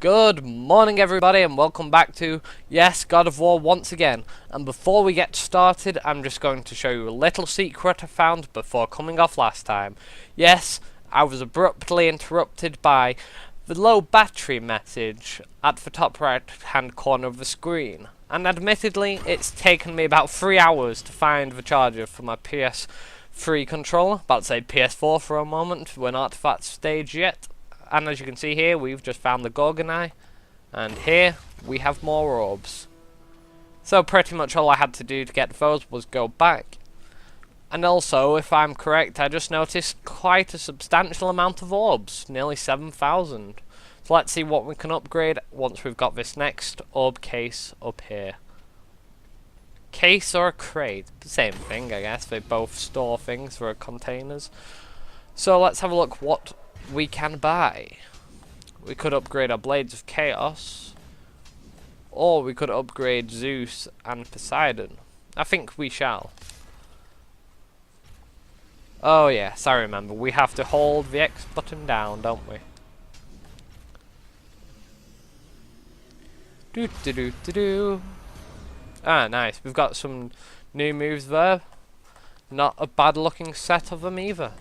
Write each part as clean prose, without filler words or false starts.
Good morning everybody and welcome back to, yes, God of War once again. And before we get started, I'm just going to show you a little secret I found before coming off last time. Yes, I was abruptly interrupted by the low battery message at the top right hand corner of the screen. And admittedly, it's taken me about 3 hours to find the charger for my PS3 controller. About to say PS4 for a moment, we're not at that stage yet. And as you can see here, we've just found the Gorgon Eye, and here we have more orbs. So pretty much all I had to do to get those was go back. And also, if I'm correct, I just noticed quite a substantial amount of orbs, nearly 7,000. So let's see what we can upgrade once we've got this next orb case up here. Case or a crate? Same thing, I guess. They both store things for containers. So let's have a look what we can buy. We could upgrade our Blades of Chaos, or we could upgrade Zeus and Poseidon. I think we shall. Oh yes, I remember. We have to hold the X button down, don't we? Do. Ah, nice. We've got some new moves there. Not a bad looking set of them either.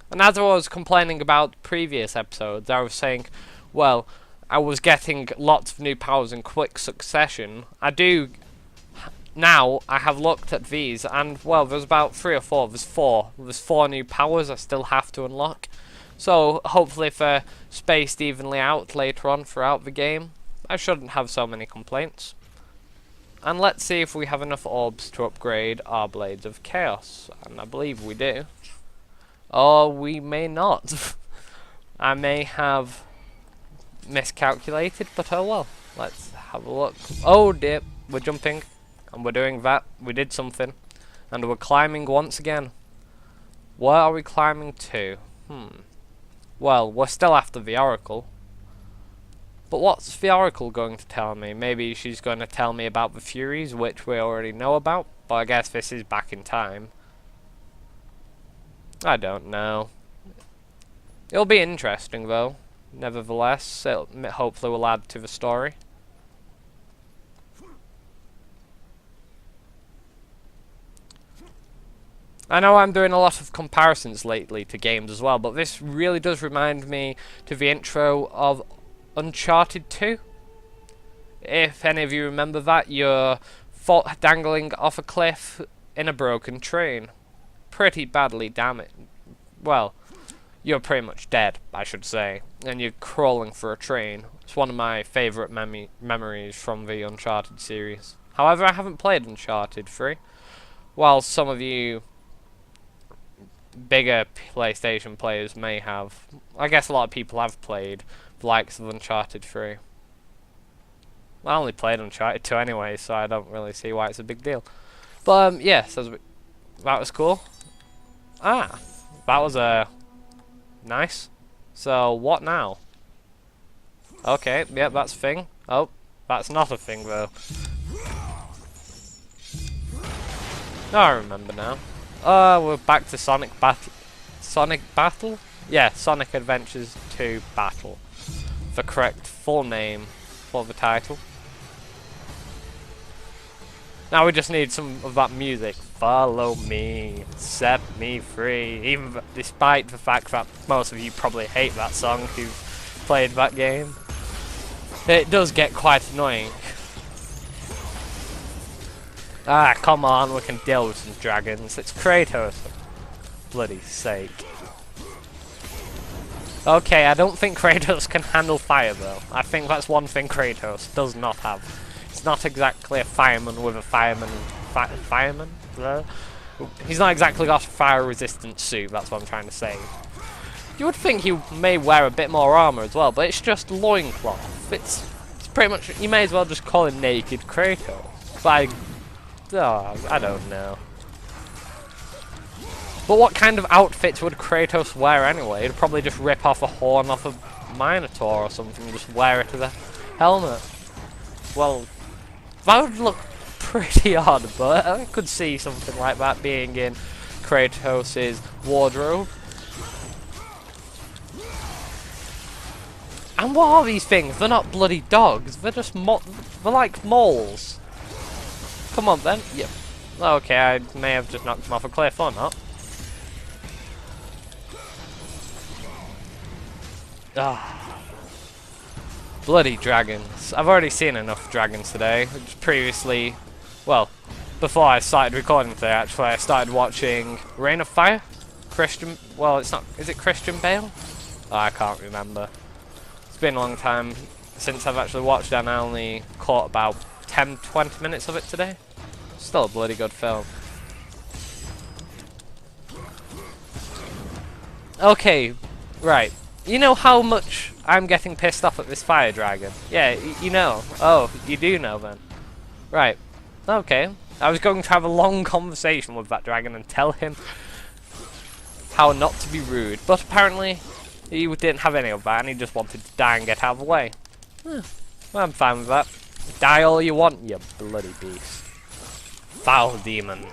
And as I was complaining about previous episodes, I was saying, well, I was getting lots of new powers in quick succession. Now I have looked at these, and well, there's about 3 or 4. There's 4 new powers I still have to unlock. So hopefully if they're spaced evenly out later on throughout the game, I shouldn't have so many complaints. And let's see if we have enough orbs to upgrade our Blades of Chaos. And I believe we do. Or we may not. I may have miscalculated, but oh well. Let's have a look. Oh dear, we're jumping, and we're doing that. We did something, and we're climbing once again. Where are we climbing to? Well, we're still after the Oracle. But what's the Oracle going to tell me? Maybe she's going to tell me about the Furies, which we already know about, but I guess this is back in time. I don't know. It'll be interesting though, nevertheless. It hopefully will add to the story. I know I'm doing a lot of comparisons lately to games as well, but this really does remind me to the intro of Uncharted 2. If any of you remember that, you're dangling off a cliff in a broken train. Pretty badly damaged. Well, you're pretty much dead, I should say, and you're crawling for a train. It's one of my favourite memories from the Uncharted series. However, I haven't played Uncharted 3, while some of you bigger PlayStation players may have. I guess a lot of people have played the likes of Uncharted 3. I only played Uncharted 2 anyway, so I don't really see why it's a big deal. But yes, that was cool. Ah, that was nice. So what now? Okay, yep, that's a thing. Oh, that's not a thing though. Oh, I remember now. We're back to Sonic Battle. Sonic Battle? Yeah, Sonic Adventures 2 Battle. The correct full name for the title. Now we just need some of that music. Follow me, set me free. Even despite the fact that most of you probably hate that song who've played that game. It does get quite annoying. Ah, come on, we can deal with some dragons. It's Kratos. For bloody sake. Okay, I don't think Kratos can handle fire though. I think that's one thing Kratos does not have. He's not exactly a fireman with a fireman. He's not exactly got a fire-resistant suit. That's what I'm trying to say. You would think he may wear a bit more armor as well, but it's just loincloth. It's pretty much. You may as well just call him Naked Kratos. Like, I don't know. But what kind of outfits would Kratos wear anyway? He'd probably just rip off a horn off a Minotaur or something and just wear it as a helmet. Well, that would look pretty odd, but I could see something like that being in Kratos' wardrobe. And what are these things? They're not bloody dogs. They're just they're like moles. Come on then. Yep. Okay, I may have just knocked them off a cliff or not. Ah. Bloody dragons. I've already seen enough dragons today. Just previously, well, before I started recording today, actually, I started watching Reign of Fire. Christian, well, it's not, is it Christian Bale? Oh, I can't remember. It's been a long time since I've actually watched it, and I only caught about 10-20 minutes of it today. Still a bloody good film. Okay, right. You know how much I'm getting pissed off at this fire dragon? Yeah, you know. Oh, you do know then. Right. Okay. I was going to have a long conversation with that dragon and tell him how not to be rude, but apparently he didn't have any of that and he just wanted to die and get out of the way. Well, I'm fine with that. Die all you want, you bloody beast. Foul demon.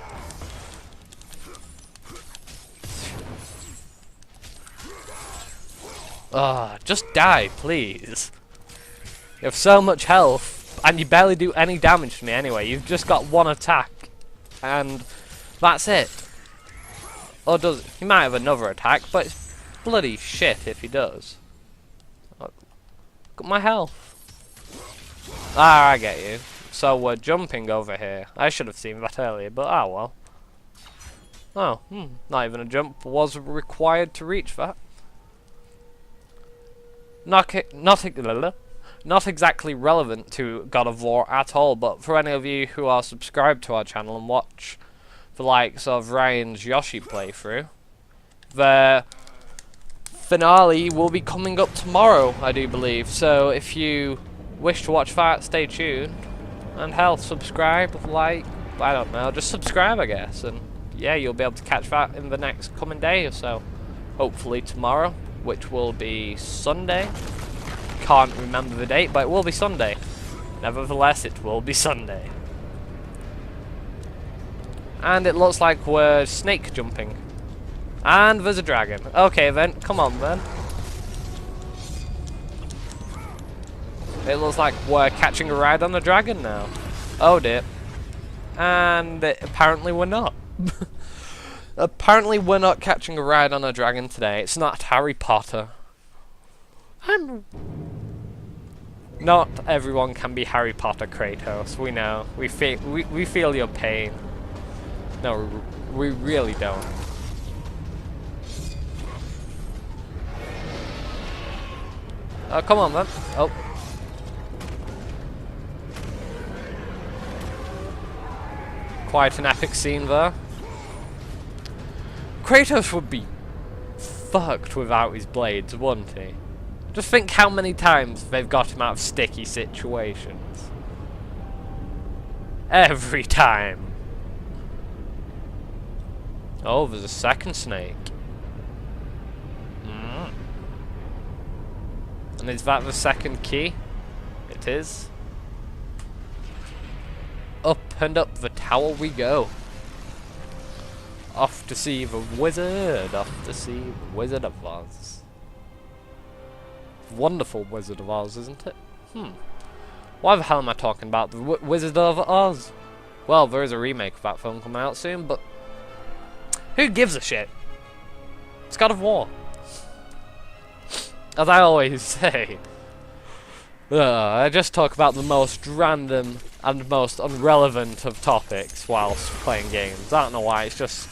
Ah, just die, please. You have so much health, and you barely do any damage to me anyway. You've just got one attack, and that's it. Or does he might have another attack, but it's bloody shit if he does. Look at my health. Ah, I get you. So we're jumping over here. I should have seen that earlier, but ah well. Oh, not even a jump was required to reach that. Not exactly relevant to God of War at all, but for any of you who are subscribed to our channel and watch the likes of Ryan's Yoshi playthrough, the finale will be coming up tomorrow, I do believe. So if you wish to watch that, stay tuned. And hell, subscribe, like, I don't know, just subscribe I guess, and yeah, you'll be able to catch that in the next coming day or so. Hopefully tomorrow, which will be Sunday. Can't remember the date, but it will be Sunday. Nevertheless, it will be Sunday. And it looks like we're snake jumping. And there's a dragon. Okay then, come on then. It looks like we're catching a ride on the dragon now. Oh dear. And apparently we're not. Apparently we're not catching a ride on a dragon today. It's not Harry Potter. Not everyone can be Harry Potter, Kratos. We know. We feel your pain. No, we really don't. Oh, come on then. Oh. Quite an epic scene there. Kratos would be fucked without his blades, wouldn't he? Just think how many times they've got him out of sticky situations. Every time. Oh, there's a second snake. And is that the second key? It is. Up and up the tower we go. Off to see the wizard. Off to see the Wizard of Oz. Wonderful Wizard of Oz, isn't it? Why the hell am I talking about the Wizard of Oz? Well, there is a remake of that film coming out soon, but who gives a shit? It's God of War. As I always say. I just talk about the most random and most irrelevant of topics whilst playing games. I don't know why, it's just...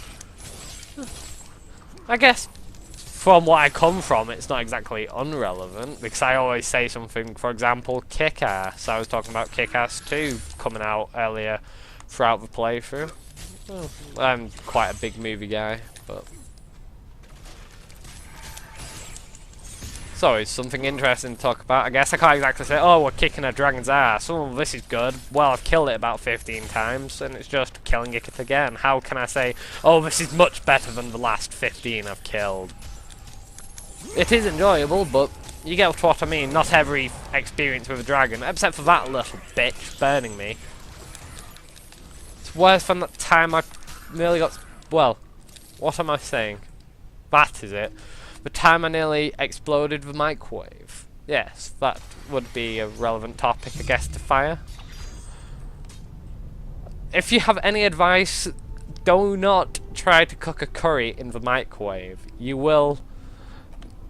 I guess from what I come from, it's not exactly irrelevant, because I always say something, for example, Kick-Ass. I was talking about Kick-Ass 2 coming out earlier throughout the playthrough. I'm quite a big movie guy, but... So, it's something interesting to talk about. I guess I can't exactly say, oh, we're kicking a dragon's ass. Oh, this is good. Well, I've killed it about 15 times, and it's just killing it again. How can I say, oh, this is much better than the last 15 I've killed? It is enjoyable, but you get what I mean. Not every experience with a dragon, except for that little bitch burning me. It's worse than that time I nearly got... Well, what am I saying? That is it. The time I nearly exploded the microwave. Yes, that would be a relevant topic, I guess, to fire. If you have any advice, do not try to cook a curry in the microwave. You will...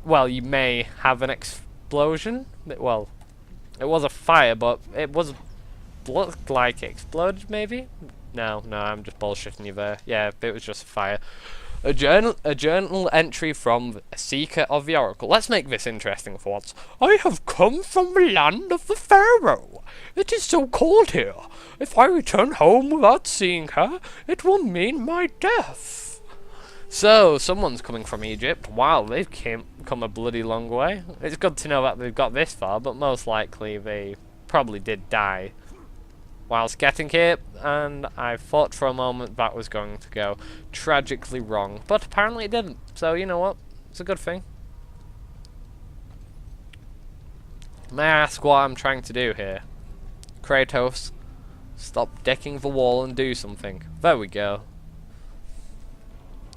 Well, you may have an explosion. Well, it was a fire, but it looked like it exploded, maybe? No, I'm just bullshitting you there. Yeah, it was just a fire. A journal entry from a seeker of the oracle. Let's make this interesting for once. I have come from the land of the pharaoh. It is so cold here. If I return home without seeing her, it will mean my death. So, someone's coming from Egypt. Wow, they've come a bloody long way. It's good to know that they've got this far, but most likely they probably did die whilst getting here, and I thought for a moment that was going to go tragically wrong, but apparently it didn't. So, you know what? It's a good thing. May I ask what I'm trying to do here? Kratos, stop decking the wall and do something. There we go.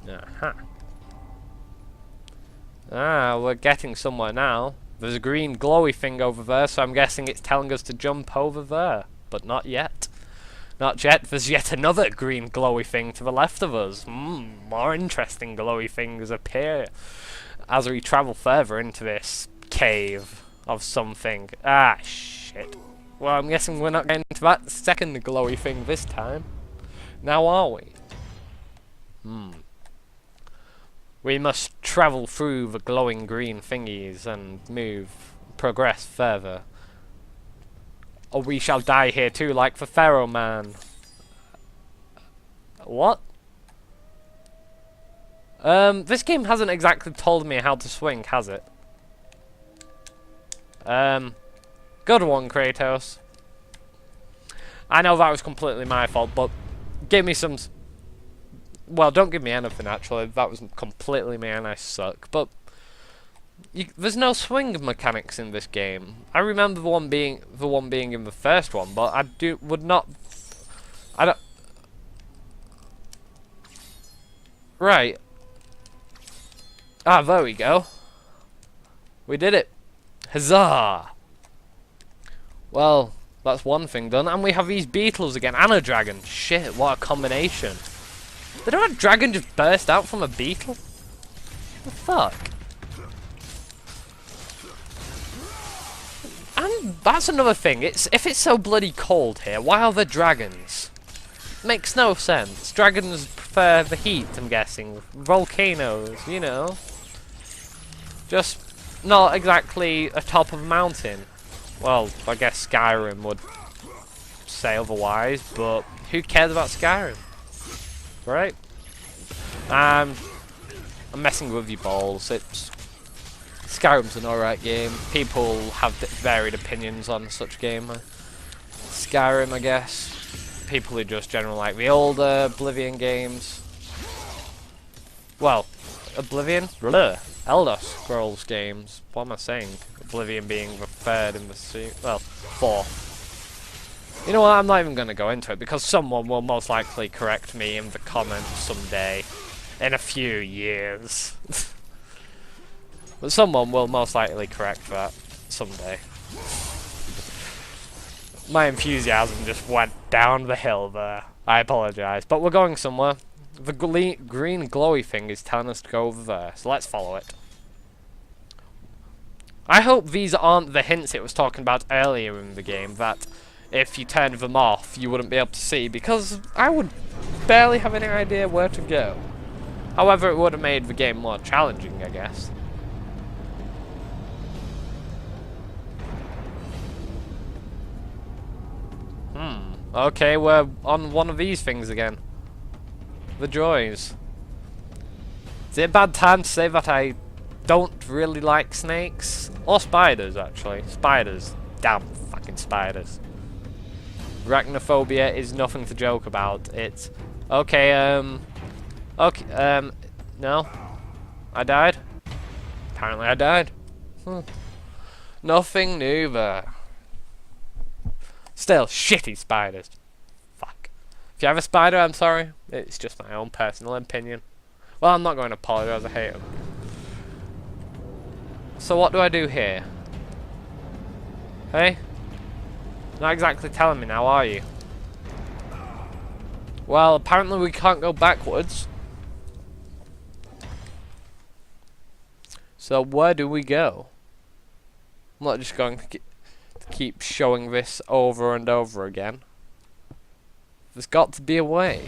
Aha. Ah, we're getting somewhere now. There's a green glowy thing over there, so I'm guessing it's telling us to jump over there. But not yet. Not yet. There's yet another green glowy thing to the left of us. More interesting glowy things appear as we travel further into this cave of something. Ah, shit. Well, I'm guessing we're not getting to that second glowy thing this time. Now are we? We must travel through the glowing green thingies and progress further. Or we shall die here too, like the Pharaoh man. What? This game hasn't exactly told me how to swing, has it? Good one, Kratos. I know that was completely my fault, but give me some... Well, don't give me anything, actually. That was completely me and I suck, but... there's no swing mechanics in this game. I remember the one being in the first one, but I don't. Right. Ah, there we go. We did it. Huzzah! Well, that's one thing done, and we have these beetles again, and a dragon. Shit, what a combination. Did a dragon just burst out from a beetle? What the fuck? And that's another thing, if it's so bloody cold here, why are there dragons? Makes no sense. Dragons prefer the heat, I'm guessing. Volcanoes, you know. Just not exactly atop of a mountain. Well, I guess Skyrim would say otherwise, but who cares about Skyrim? Right? I'm messing with your balls. Skyrim's an alright game. People have varied opinions on such game. Skyrim, I guess. People who just generally like the older Oblivion games. Well, Oblivion? Bleh. Elder Scrolls games. What am I saying? Oblivion being the third in the fourth. You know what, I'm not even going to go into it, because someone will most likely correct me in the comments someday. In a few years. But someone will most likely correct that someday. My enthusiasm just went down the hill there. I apologise, but we're going somewhere. The green glowy thing is telling us to go over there, so let's follow it. I hope these aren't the hints it was talking about earlier in the game, that if you turned them off you wouldn't be able to see, because I would barely have any idea where to go. However, it would have made the game more challenging, I guess. Okay, we're on one of these things again. The joys. Is it a bad time to say that I don't really like snakes? Or spiders, actually. Spiders. Damn fucking spiders. Arachnophobia is nothing to joke about. It's... Okay, no. I died? Apparently I died. Nothing new there. Still, shitty spiders. Fuck. If you have a spider, I'm sorry. It's just my own personal opinion. Well, I'm not going to apologise, I hate them. So what do I do here? Hey? Not exactly telling me now, are you? Well, apparently we can't go backwards. So where do we go? I'm not just going to keep showing this over and over again. There's got to be a way.